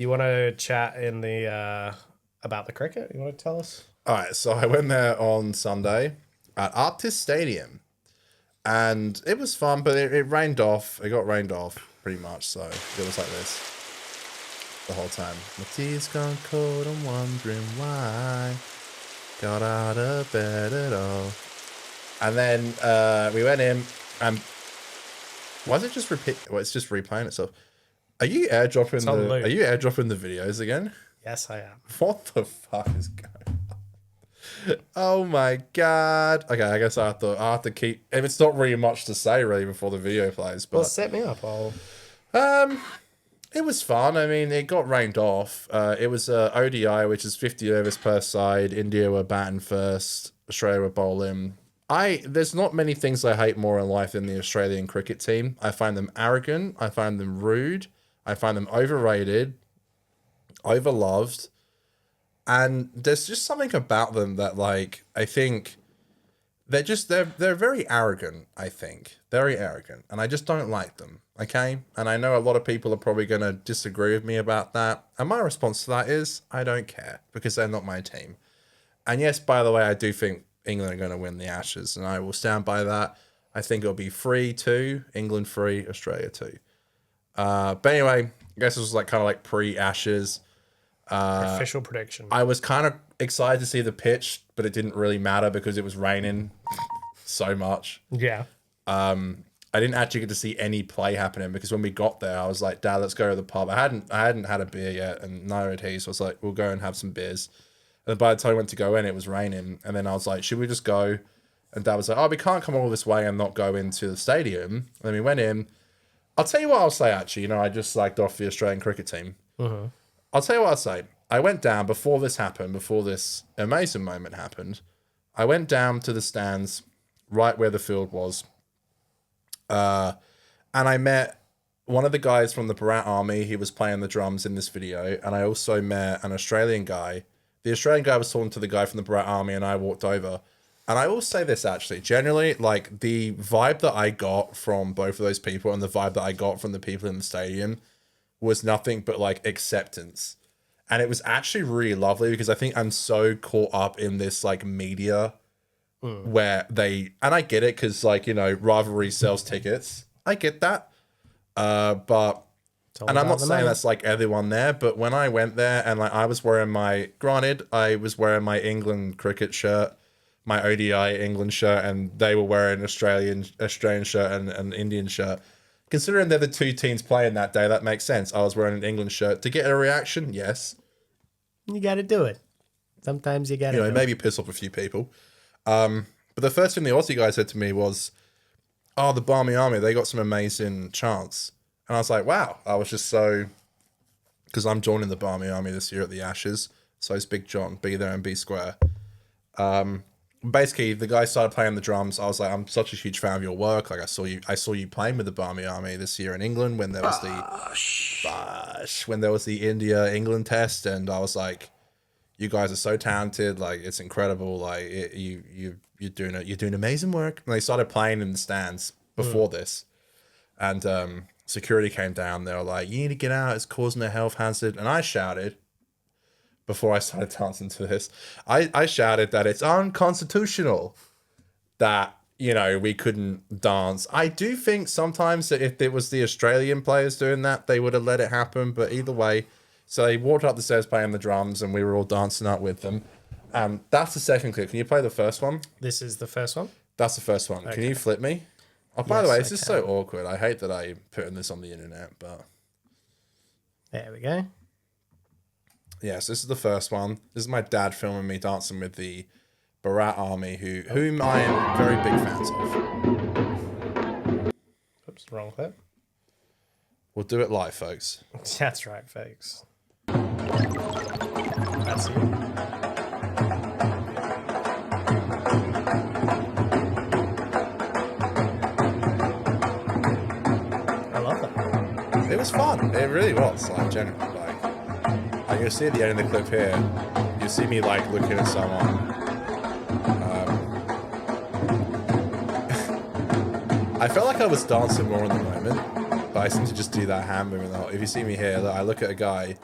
You want to chat in the about the cricket? You want to tell us? All right, so I went there on Sunday at Artist Stadium, and it was fun, but it rained off. It got rained off pretty much, so it was like this the whole time. My tea's gone cold, I'm wondering why. Got out of bed at all. And then we went in, and why is it just repeat? Well, it's just replaying itself. Are you airdropping the? Are you airdropping the videos again? Yes, I am. What the fuck is going on? Oh my god. Okay, I guess I have to keep. If it's not really much to say really before the video plays, but Well, set me up. it was fun. I mean, it got rained off. It was ODI, which is 50 overs per side. India were batting first. Australia were bowling. There's not many things I hate more in life than the Australian cricket team. I find them arrogant. I find them rude. I find them overrated, overloved, and there's just something about them that, like, I think they're very arrogant. I think very arrogant, and I just don't like them. Okay, and I know a lot of people are probably going to disagree with me about that, and my response to that is I don't care because they're not my team. And yes, by the way, I do think England are going to win the Ashes, and I will stand by that. I think it'll be 3-2, England 3, Australia 2. But anyway, I guess it was kind of pre-Ashes. Official prediction. I was kind of excited to see the pitch, but it didn't really matter because it was raining so much. Yeah. I didn't actually get to see any play happening because when we got there, I was like, "Dad, let's go to the pub." I hadn't had a beer yet, and neither had he. So I was like, "We'll go and have some beers." And by the time I went to go in, it was raining, and then I was like, "Should we just go?" And Dad was like, "Oh, we can't come all this way and not go into the stadium." And then we went in. I'll tell you what I'll say, actually. I just slagged off the Australian cricket team. Mm-hmm. I'll tell you what I'll say. I went down before this happened, before this amazing moment happened. I went down to the stands right where the field was. And I met one of the guys from the Bharat Army. He was playing the drums in this video. And I also met an Australian guy. The Australian guy was talking to the guy from the Bharat Army, and I walked over. And I will say this, actually. Generally, the vibe that I got from both of those people and the vibe that I got from the people in the stadium was nothing but, acceptance. And it was actually really lovely because I think I'm so caught up in this, media where they... And I get it because, rivalry sells tickets. I get that. But... And I'm not saying that's everyone there, but when I went there and I was wearing my... Granted, I was wearing my England cricket shirt, my ODI England shirt, and they were wearing Australian shirt and an Indian shirt. Considering they're the two teams playing that day, that makes sense. I was wearing an England shirt. To get a reaction, yes. You got to do it. Sometimes you got to maybe piss off a few people. But the first thing the Aussie guy said to me was, "Oh, the Barmy Army, they got some amazing chants." And I was like, wow. I was just so... Because I'm joining the Barmy Army this year at the Ashes. So it's Big John. Be there and be square. Basically, the guy started playing the drums. I was like, I'm such a huge fan of your work. I saw you playing with the Barmy Army this year in England when there was the India-England test. And I was like, you guys are so talented. It's incredible. You're doing amazing work. And they started playing in the stands before this. And security came down. They were like, "You need to get out. It's causing a health hazard." And I shouted, before I started dancing to this, I shouted that it's unconstitutional that, we couldn't dance. I do think sometimes that if it was the Australian players doing that, they would have let it happen. But either way, so they walked up the stairs playing the drums and we were all dancing up with them. That's the second clip. Can you play the first one? This is the first one? That's the first one. Okay. Can you flip me? Oh, by the way, this is so awkward. I hate that I'm putting this on the internet, but... There we go. Yes, this is the first one. This is my dad filming me dancing with the Bharat Army, whom I am very big fans of. Oops, wrong clip. We'll do it live, folks. That's right, folks. That's you. It was fun. It really was. Genuinely, you'll see at the end of the clip here, you'll see me looking at someone. I felt like I was dancing more in the moment, but I seem to just do that hand movement. If you see me here, I look at a guy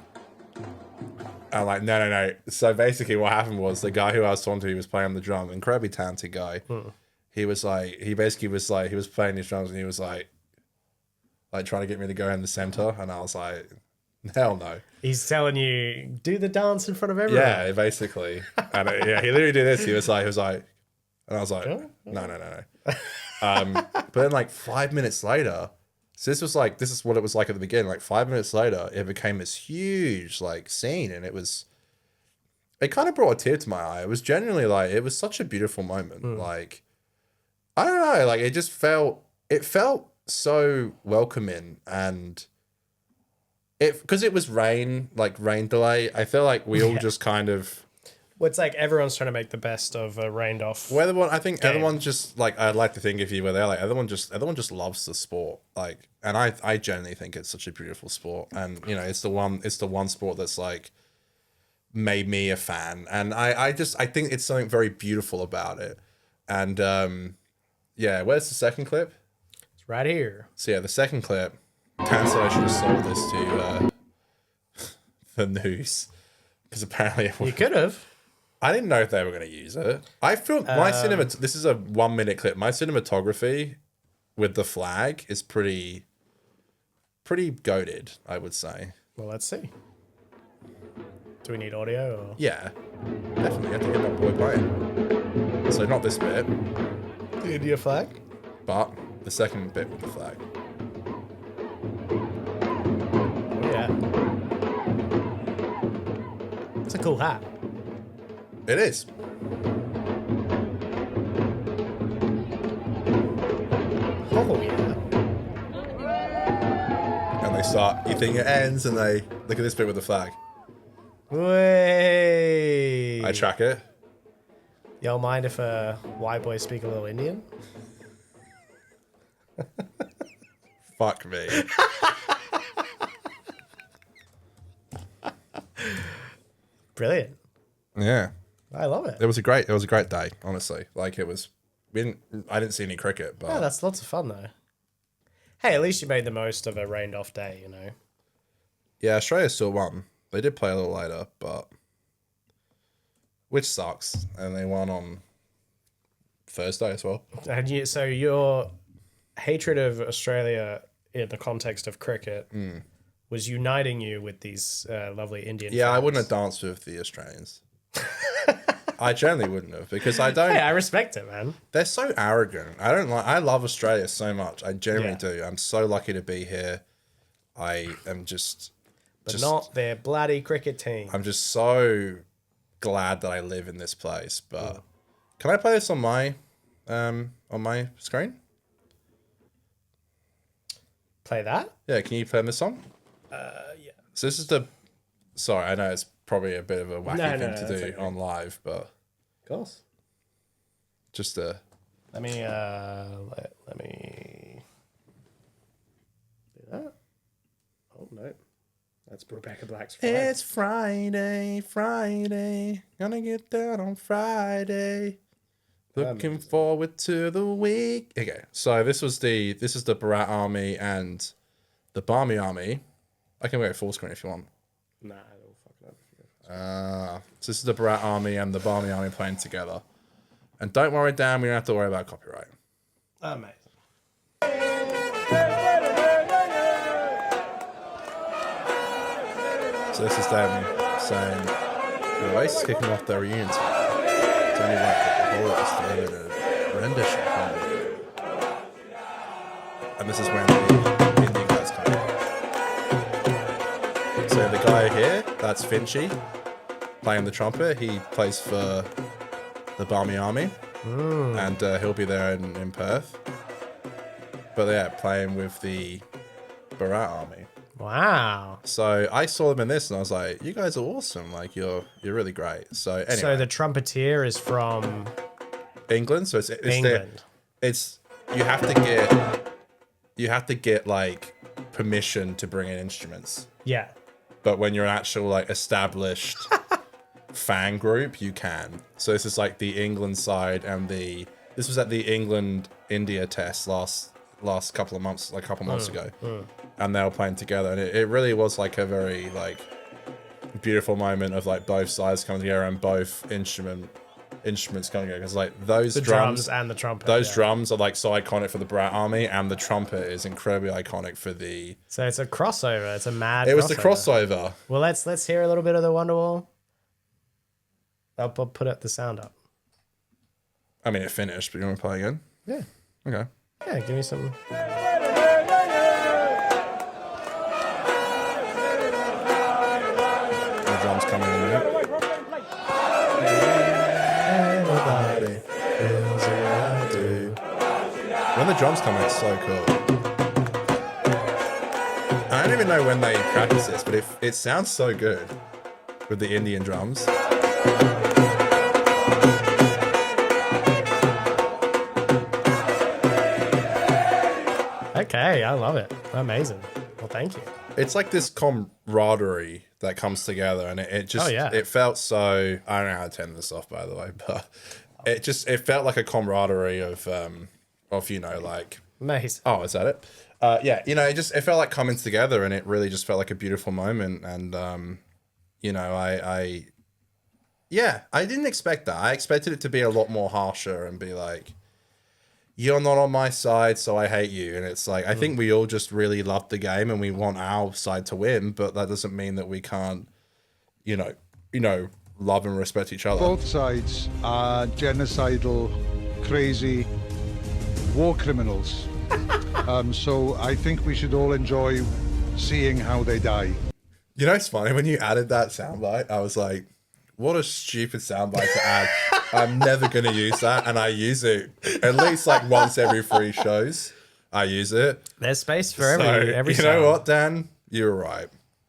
I'm like, no, no, no. So basically what happened was the guy who I was talking to, he was playing the drum, incredibly talented guy. He was like, he basically was like, he was playing his drums and he was like trying to get me to go in the center. And I was like, hell no. He's telling you, do the dance in front of everyone. Yeah, basically. And yeah, he literally did this. He was like, and I was like, Oh. no, no, no, no. But then like 5 minutes later, so this is what it was like at the beginning. Like 5 minutes later, it became this huge like scene, and it kind of brought a tear to my eye. It was genuinely like, it was such a beautiful moment. Like, I don't know, like it felt so welcoming, and because it was rain delay. I feel like we all just kind of. Well, it's like everyone's trying to make the best of a rained off. I think everyone just like, I'd like to think if you were there, like everyone just loves the sport. Like, and I genuinely think it's such a beautiful sport, and you know, it's the one sport that's like made me a fan, and I think it's something very beautiful about it. And yeah, where's the second clip? It's right here. So yeah, the second clip. Tan said I should have sold this to the news, because apparently You could have. I didn't know if they were going to use it. I feel this is a 1 minute clip. My cinematography with the flag is pretty goated, I would say. Well, let's see. Do we need audio? Or? Yeah, definitely. I have to get my boy playing. So not this bit, The India flag? but the second bit with the flag. Oh, yeah. It's a cool hat. It is. Oh, yeah. And they start, you think it ends, and they look at this bit with the flag. Way. I track it. Y'all mind if white boys speak a little Indian? Fuck me. Brilliant. Yeah. I love it. It was a great day, honestly. Like I didn't see any cricket, but Yeah, that's lots of fun though. Hey, at least you made the most of a rained off day, you know. yeah, Australia still won. They did play a little later, but which sucks. And they won on Thursday as well. And so your hatred of Australia in the context of cricket was uniting you with these lovely Indian Yeah, I fans. wouldn't have danced with the Australians. I generally wouldn't have, because I don't. Hey, I respect it, man. They're so arrogant. I love Australia so much. I genuinely Yeah. do. I'm so lucky to be here. I am But not their bloody cricket team. I'm just so glad that I live in this place. But can I play this on my screen? Play that? Yeah, can you play this song? Yeah. So this is sorry, I know it's probably a bit of a wacky thing to do okay. on live, but Of course. just Let me let me do that. Oh no. That's Rebecca Black's Friday. It's Friday, gonna get down on Friday. Looking forward to the week. Okay, so this is the Bharat Army and the Barmy Army. I can go full screen if you want. Nah, it'll fuck it up. So this is the Bharat Army and the Barmy Army playing together. And don't worry, Dan, we don't have to worry about copyright. Amazing. So this is them saying, the Oasis kicking off their reunion tour. It's only like the whole is delivered a rendition from it. And this is when the Indian guys come in. So the guy here, that's Finchy, playing the trumpet. He plays for the Barmy Army. And he'll be there in Perth. But yeah, playing with the Bharat Army. Wow. So I saw them in this, and I was like, "You guys are awesome! Like you're really great." So anyway, So the trumpeter is from England. So it's England. it's you have to get like permission to bring in instruments. Yeah. But when you're an actual like established fan group, you can. So this is like the England side, and this was at the England India test last couple of months, ago, and they were playing together, and it really was like a very like beautiful moment of like both sides coming together and both instruments coming together, because like those drums and the trumpet. Those drums are like so iconic for the Brat Army, and the trumpet is incredibly iconic for the. So it's a crossover. It's a mad. It was the crossover. Well, let's hear a little bit of the Wonderwall. I'll put up the sound up. I mean, it finished, but you want to play again? Yeah. Okay. Yeah, give me some. The drums coming in there. When the drums come in, it's so cool. I don't even know when they practice this, but it sounds so good with the Indian drums. Okay, I love it. Amazing. Well, thank you. It's like this camaraderie that comes together, and it just it felt so. I don't know how to turn this off, by the way, but it felt like a camaraderie of like. Amazing. Oh, is that it? Yeah, it felt like coming together, and it really just felt like a beautiful moment. And I didn't expect that. I expected it to be a lot more harsher and be like, you're not on my side, so I hate you. And it's like, I think we all just really love the game and we want our side to win, but that doesn't mean that we can't, love and respect each other. Both sides are genocidal, crazy war criminals. So I think we should all enjoy seeing how they die. It's funny, when you added that soundbite, I was like, what a stupid soundbite to add. I'm never going to use that, and I use it at least like once every 3 shows. I use it. There's space for every You sound. know what, Dan? You're right.